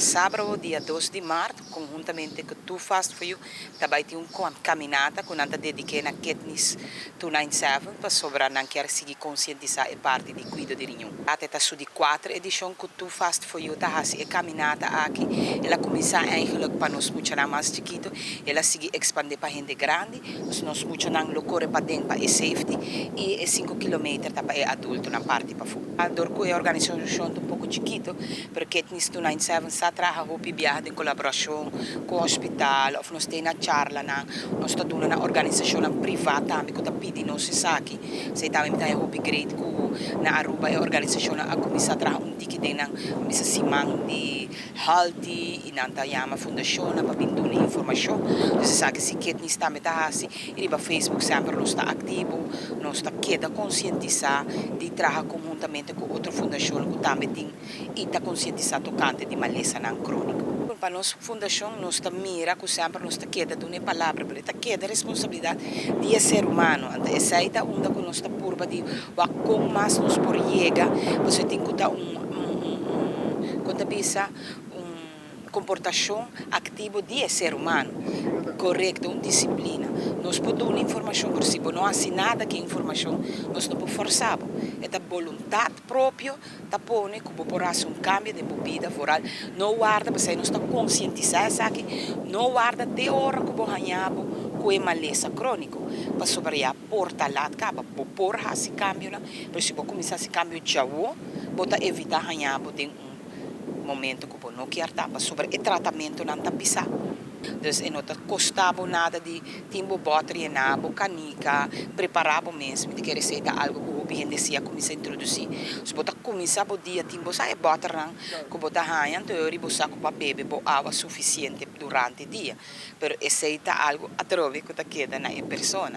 sábado, dia 2 de março, conjuntamente com Tu Fast For You, também tem uma caminhada que nós dedicamos na Katniss 297 para sobrar não quer seguir conscientizar a parte de cuidado de rinhão. Até está de 4 edição que Tu Fast For You está a caminhada aqui. Ela começa eigenlijk para nós muito mais chiquito, ela sigue expandir para gente grande, nós muito não corre para dentro para safety e 5 km para adulto na parte para fora. A Dorco é a organização um pouco chiquito, porque Katniss 297 está trabalhando em colaboração com o hospital, ou nós temos uma charla, nós estamos dando uma organização privada também, que está pedindo não se sabe, se também está em great na Aruba é a organização a começar a trabalhar ticket na missa simang de healthy e na tayama fundação para pintar informação, você sabe que se Katniss também está assim, e no Facebook sempre nós está ativo, nós está queda conscientizar de trabalhar conjuntamente com outra fundação que também tem e está conscientizar tocante de maleza não crônica. Para nossa fundação, nós está mira que sempre nós está queda de uma palavra, está queda responsabilidade de ser humano. Essa é a onda que nós está purba de como mais nós por chega, você tem que dar quando pensa comportação ativa de ser humano, correto, disciplina. Nós podemos dar informação por si, não há nada que informação, nós não podemos forçar. É a vontade própria, está pondo que você um cambio de vida foral, não guarda, porque nós estamos conscientizados aqui, não guarda até a hora que você ganhava com a maleza crônica, para sobre a porta lá, para pôr esse cambio, para se você começar esse cambio já, você evitar ganhar momento que não quer estar sobre o tratamento não está pisando. Então, não custava nada de timbo botre na canica, preparava mesmo, de que receita algo que o gente decía começar a introduzir. Se você começar o dia timbo sai botre não, que você ganha, então eu ribosa com beber água suficiente durante o dia, pero receita algo a trove que está queda na pessoa.